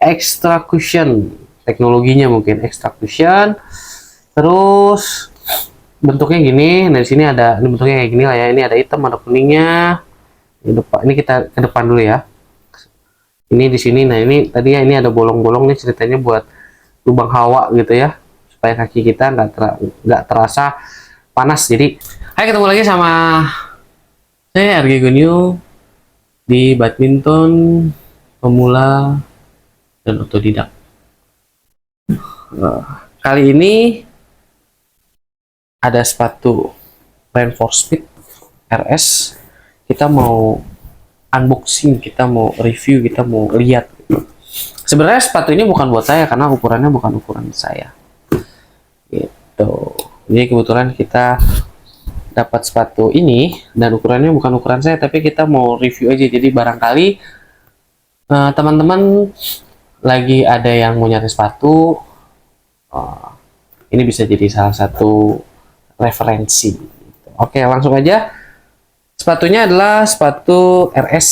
extra cushion, teknologinya mungkin extra cushion. Terus bentuknya gini. Nah, di sini ada, ini bentuknya kayak gini lah ya. Ini ada hitam, ada kuningnya. Ini kita ke depan dulu ya. Ini di sini. Nah, ini tadi ya, ini ada bolong-bolong nih, ceritanya buat lubang hawa gitu ya, supaya kaki kita nggak terasa panas. Jadi, hai, ketemu lagi sama saya RG Gunyu di badminton pemula dan otodidak. Kali ini ada sepatu Reinforced Speed RS. Kita mau unboxing, kita mau review, kita mau lihat. Sebenarnya sepatu ini bukan buat saya karena ukurannya bukan ukuran saya. Gitu. Jadi kebetulan kita dapat sepatu ini dan ukurannya bukan ukuran saya, tapi kita mau review aja. Jadi barangkali teman-teman lagi ada yang mau nyari sepatu, ini bisa jadi salah satu referensi. Oke, langsung aja. Sepatunya adalah sepatu RS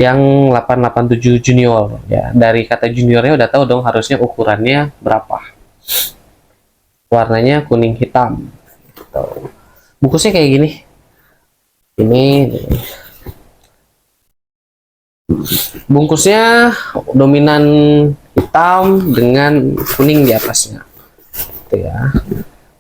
yang 887 junior ya. Dari kata juniornya udah tahu dong harusnya ukurannya berapa. Warnanya kuning hitam. Gitu. Bungkusnya kayak gini. Ini bungkusnya dominan hitam dengan kuning di atasnya. Gitu ya.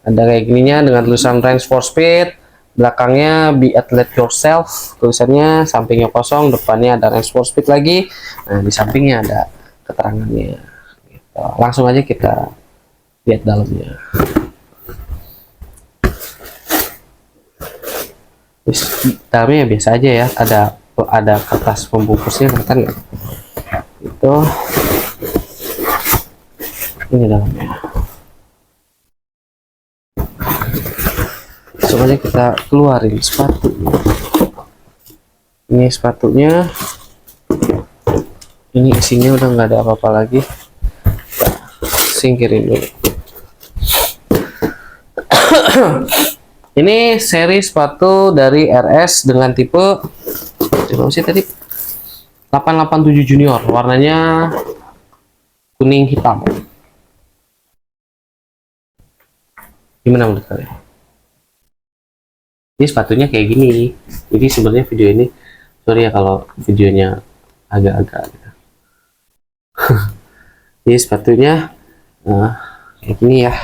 Ada kayak gininya dengan tulisan Reinforced Speed. Belakangnya Be Athlete Yourself, tulisannya, sampingnya kosong, depannya ada Reinforced Speed lagi. Nah, di sampingnya ada keterangannya. Gitu. Langsung aja kita lihat dalamnya. Dalamnya biasa aja ya, ada kertas pembungkusnya, kelihatan nggak? Itu ini dalamnya. Langsung aja kita keluarin sepatunya. Ini sepatunya, ini isinya udah nggak ada apa-apa lagi. Kita singkirin dulu. Ini seri sepatu dari RS dengan tipe apa sih tadi? 887 junior, warnanya kuning hitam. Gimana menurut kalian? Ini sepatunya kayak gini. Jadi sebenarnya video ini, sorry ya kalau videonya agak-agak gitu. Ini sepatunya kayak gini ya.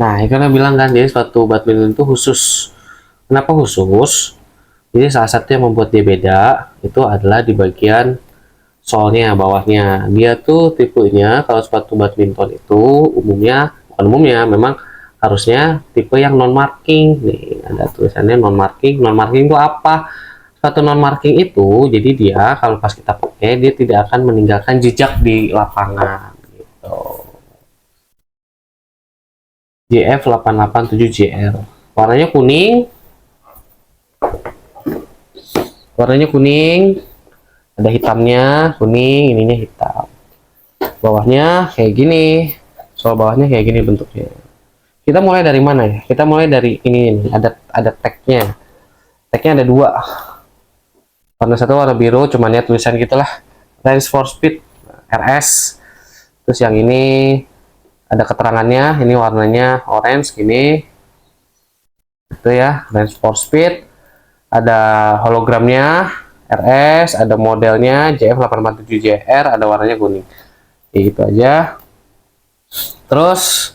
Nah, karena bilang kan dia sepatu badminton itu khusus. Kenapa khusus? Jadi salah satu yang membuat dia beda itu adalah di bagian solnya, bawahnya. Dia tuh tipenya kalau sepatu badminton itu umumnya, bukan umumnya, memang harusnya tipe yang non marking. Nih ada tulisannya non marking. Non marking itu apa? Sepatu non marking itu jadi dia kalau pas kita pakai dia tidak akan meninggalkan jejak di lapangan gitu. JF 887 JR, warnanya kuning, ada hitamnya, kuning, ininya hitam, bawahnya kayak gini, soal bawahnya kayak gini bentuknya. Kita mulai dari mana ya? Kita mulai dari ini ada tagnya ada dua, warna satu warna biru, cuman ya tulisan gitulah, Reinforced Speed RS. Terus yang ini ada keterangannya, ini warnanya orange gini, itu ya, Reinforced Speed. Ada hologramnya RS, ada modelnya JF847JR, ada warnanya kuning. Gitu aja. Terus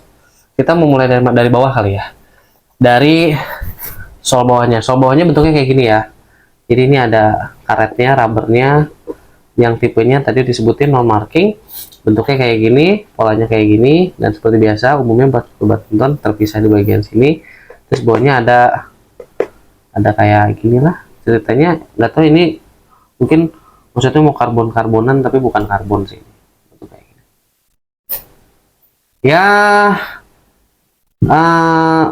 kita memulai dari bawah kali ya. Dari sol bawahnya. Sol bawahnya bentuknya kayak gini ya. Jadi ini ada karetnya, rubbernya, yang tipenya tadi disebutin non marking. Bentuknya kayak gini, polanya kayak gini, dan seperti biasa umumnya badminton terpisah di bagian sini. Terus bawahnya ada kayak gini lah ceritanya. Nggak tahu ini mungkin maksudnya mau karbon-karbonan tapi bukan karbon sih. Bentuk kayak gini. Ya,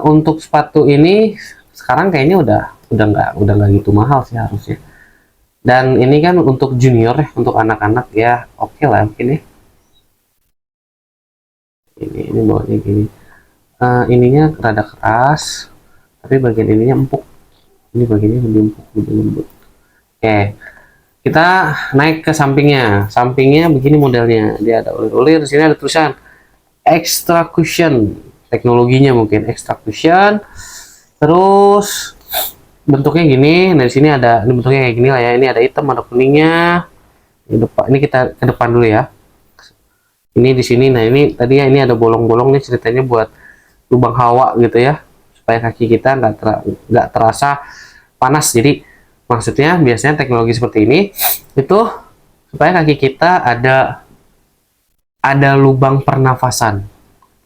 untuk sepatu ini sekarang kayaknya udah nggak gitu mahal sih harusnya. Dan ini kan untuk junior ya, untuk anak-anak ya oke lah mungkin ya. Ini bawahnya gini, ininya rada keras tapi bagian ininya empuk, ini bagiannya lebih empuk, lebih lembut. Oke, kita naik ke sampingnya. Sampingnya begini modelnya. Dia ada ulir-ulir. Di sini ada tulisan extra cushion. Teknologinya mungkin extra cushion. Terus bentuknya gini. Nah di sini ada, ini bentuknya kayak gini lah ya. Ini ada hitam, ada kuningnya. Di depan, ini kita ke depan dulu ya. Ini di sini. Nah ini tadi ya, ini ada bolong-bolong nih, ceritanya buat lubang hawa gitu ya, supaya kaki kita nggak terasa panas. Jadi maksudnya biasanya teknologi seperti ini itu supaya kaki kita ada lubang pernafasan.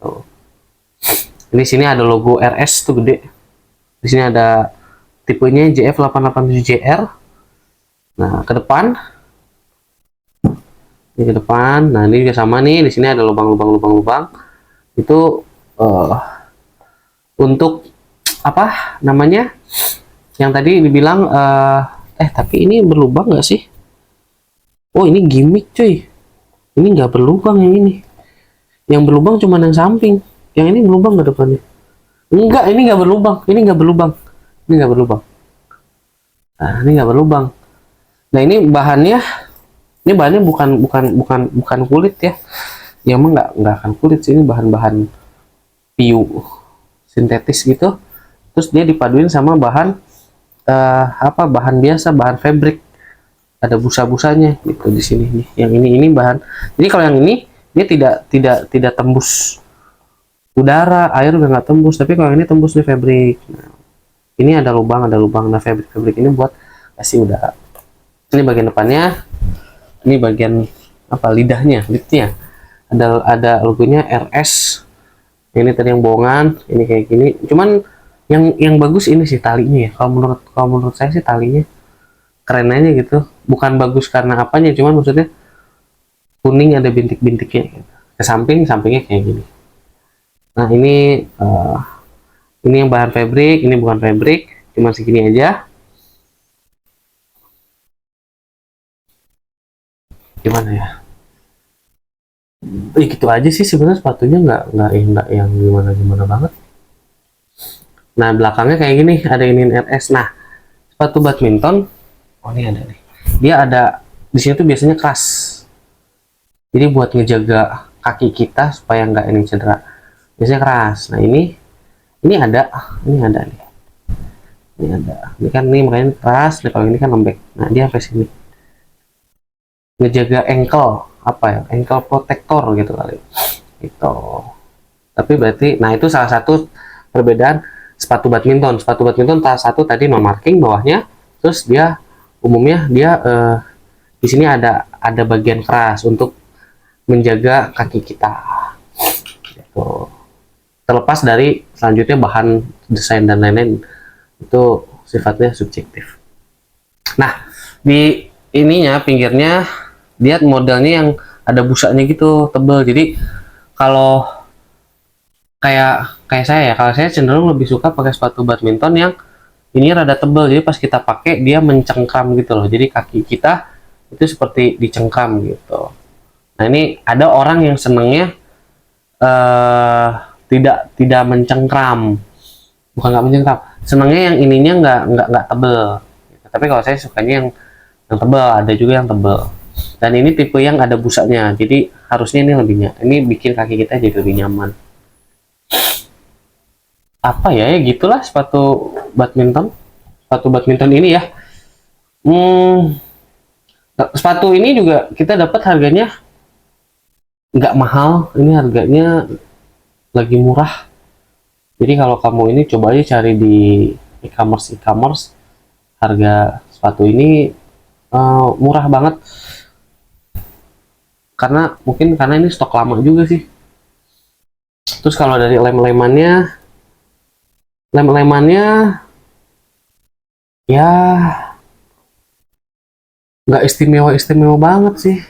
Tuh. Di sini ada logo RS tuh gede. Di sini ada tipenya JF887JR. Nah, ke depan. Ini ke depan. Nah, ini juga sama nih. Di sini ada lubang-lubang. Itu untuk apa namanya? Yang tadi dibilang tapi ini berlubang nggak sih? Oh, ini gimmick cuy. Ini nggak berlubang yang ini. Yang berlubang cuma yang samping. Yang ini berlubang nggak depannya? Enggak, ini nggak berlubang. Ini nggak berlubang. Ini nggak berlubang. Nah, ini nggak berlubang. Nah, ini bahannya bukan kulit ya. Ya emang nggak akan kulit sih, ini bahan-bahan piu sintetis gitu. Terus dia dipaduin sama bahan bahan biasa, bahan fabric. Ada busa-busanya gitu di sini nih. Yang ini bahan. Jadi kalau yang ini dia tidak tembus udara, air udah nggak tembus. Tapi kalau ini tembus nih fabric. Nah, ini ada lubang. Nah fabric ini buat kasih udara. Ini bagian depannya. Ini bagian apa, lidahnya. Ada logonya RS. Ini tadi yang bohongan. Ini kayak gini. Cuman yang bagus ini sih talinya ya. Kalau menurut saya sih talinya keren aja gitu. Bukan bagus karena apanya, cuman maksudnya kuning ada bintik-bintiknya gitu. Ke sampingnya kayak gini. Nah ini yang bahan fabric, ini bukan fabric, cuma segini aja. Gimana ya? Gitu aja sih sebenarnya, sepatunya nggak yang gimana banget. Nah belakangnya kayak gini, ada ini RS. Nah sepatu badminton, oh ini ada nih. Dia ada di sini tuh biasanya keras. Jadi buat ngejaga kaki kita supaya nggak ini cedera. Biasanya keras. Nah ini ada nih. Ini ada. Ini kan nih makanya keras. Nah, kalau ini kan lembek. Nah dia sampai sini. Ngejaga ankle apa ya? Ankle protector gitu kali. Gitu. Tapi berarti, nah itu salah satu perbedaan sepatu badminton. Sepatu badminton salah satu tadi no marking bawahnya. Terus dia umumnya dia di sini ada bagian keras untuk menjaga kaki kita. Gitu. Terlepas dari selanjutnya bahan desain dan lain-lain, itu sifatnya subjektif. Nah di ininya pinggirnya dia modelnya yang ada busanya gitu, tebel. Jadi kalau kayak saya ya, kalau saya cenderung lebih suka pakai sepatu badminton yang ini rada tebel, jadi pas kita pakai dia mencengkram gitu loh, jadi kaki kita itu seperti dicengkram gitu. Nah ini ada orang yang senengnya tidak mencengkram, bukan nggak mencengkram, senengnya yang ininya nggak tebel gitu. Tapi kalau saya sukanya yang tebel, ada juga yang tebel. Dan ini tipe yang ada busanya, jadi harusnya ini ini bikin kaki kita jadi lebih nyaman. Apa ya, gitulah sepatu badminton ini ya. Sepatu ini juga kita dapat harganya nggak mahal, ini harganya lagi murah. Jadi kalau kamu ini coba aja cari di e-commerce, harga sepatu ini murah banget. Karena ini stok lama juga sih. Terus kalau dari lem-lemannya ya nggak istimewa banget sih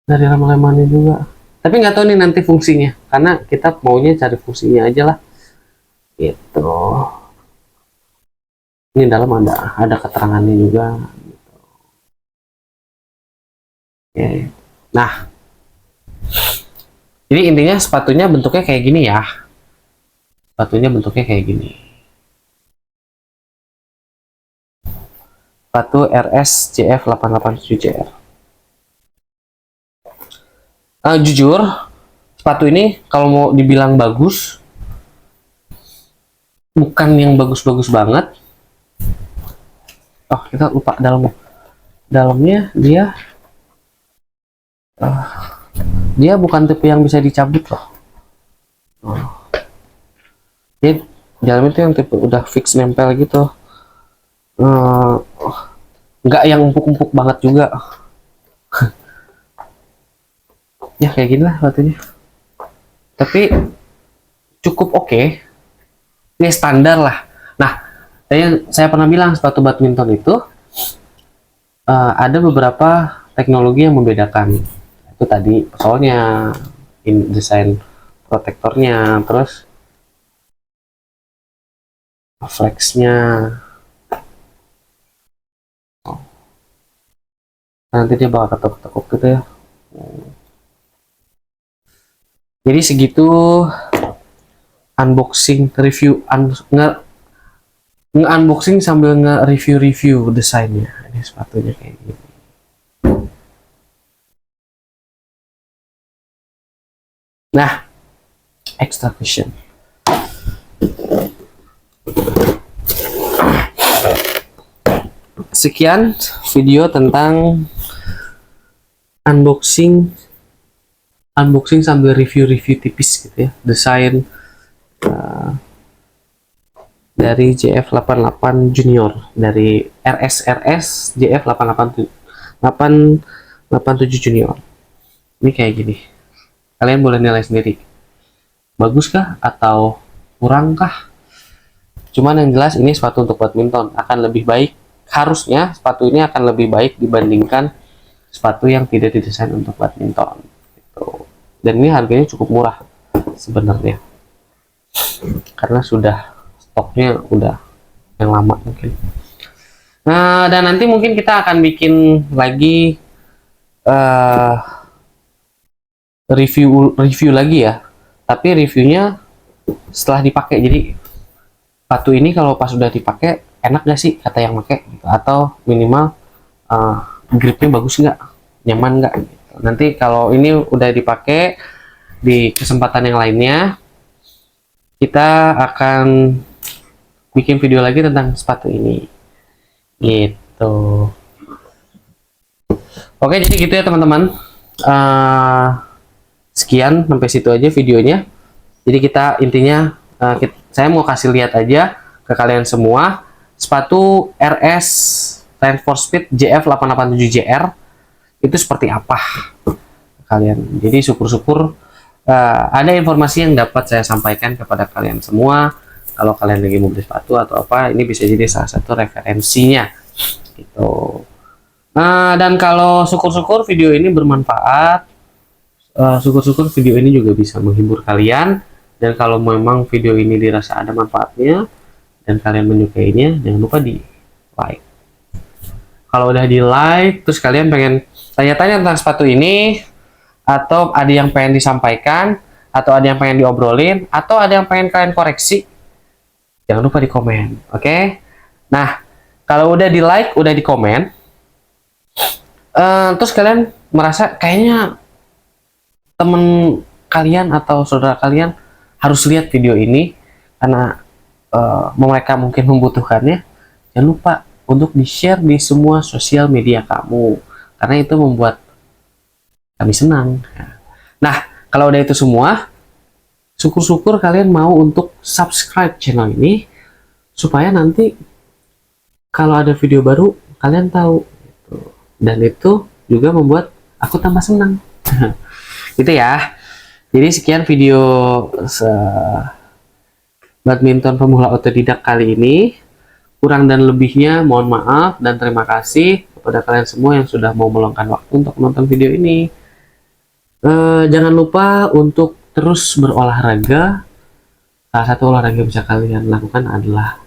dari lem-lemannya juga. Tapi nggak tahu nih nanti fungsinya, karena kita maunya cari fungsinya aja lah gitu. Ini dalam ada keterangannya juga gitu. Oke. Nah jadi intinya sepatunya bentuknya kayak gini ya. sepatu RS JF 887JR. Jujur, sepatu ini kalau mau dibilang bagus, bukan yang bagus-bagus banget. Oh, kita lupa dalamnya. Dalamnya dia bukan tipe yang bisa dicabut loh. Jadi dalamnya itu yang tipe udah fix nempel gitu. Nggak yang empuk-empuk banget juga. Ya kayak gini lah sepatunya. Tapi cukup oke. Ini standar lah. Nah, saya pernah bilang sepatu badminton itu ada beberapa teknologi yang membedakan. Itu tadi soalnya, desain protektornya, terus flexnya. Nanti dia bakal ketuk-ketuk gitu ya. Jadi segitu unboxing review, nge-unboxing sambil nge-review desainnya. Ini sepatunya kayak gini. Nah, extra question. Sekian video tentang unboxing sambil review tipis gitu ya, desain dari JF88 Junior, dari RS JF 887 Junior. Ini kayak gini, kalian boleh nilai sendiri, bagus kah atau kurang kah. Cuman yang jelas ini sepatu untuk badminton akan lebih baik, harusnya sepatu ini akan lebih baik dibandingkan sepatu yang tidak didesain untuk badminton gitu. Dan ini harganya cukup murah sebenarnya, karena sudah stoknya udah yang lama mungkin. Nah, dan nanti mungkin kita akan bikin lagi review lagi ya, tapi reviewnya setelah dipakai. Jadi sepatu ini kalau pas sudah dipakai enak gak sih kata yang pakai gitu, atau minimal gripnya bagus nggak, nyaman nggak gitu. Nanti kalau ini udah dipakai di kesempatan yang lainnya, kita akan bikin video lagi tentang sepatu ini gitu. Oke, jadi gitu ya teman-teman. Sekian, sampai situ aja videonya. Jadi kita intinya saya mau kasih lihat aja ke kalian semua sepatu RS Time for Speed JF 887JR itu seperti apa kalian. Jadi syukur-syukur ada informasi yang dapat saya sampaikan kepada kalian semua. Kalau kalian lagi mau beli sepatu atau apa, ini bisa jadi salah satu referensinya gitu. Dan kalau syukur-syukur video ini bermanfaat, syukur-syukur video ini juga bisa menghibur kalian. Dan kalau memang video ini dirasa ada manfaatnya dan kalian menyukainya, jangan lupa di like. Kalau udah di like, terus kalian pengen tanya-tanya tentang sepatu ini, atau ada yang pengen disampaikan, atau ada yang pengen diobrolin, atau ada yang pengen kalian koreksi, jangan lupa di komen, oke? Nah, kalau udah di like, udah di komen, terus kalian merasa kayaknya temen kalian atau saudara kalian harus lihat video ini karena mereka mungkin membutuhkannya, jangan lupa untuk di-share di semua sosial media kamu, karena itu membuat kami senang. Nah, kalau udah itu semua, syukur-syukur kalian mau untuk subscribe channel ini supaya nanti kalau ada video baru kalian tahu gitu. Dan itu juga membuat aku tambah senang. Gitu ya. Jadi sekian video badminton pemula otodidak kali ini. Kurang dan lebihnya mohon maaf, dan terima kasih kepada kalian semua yang sudah mau meluangkan waktu untuk menonton video ini. Jangan lupa untuk terus berolahraga. Salah satu olahraga yang bisa kalian lakukan adalah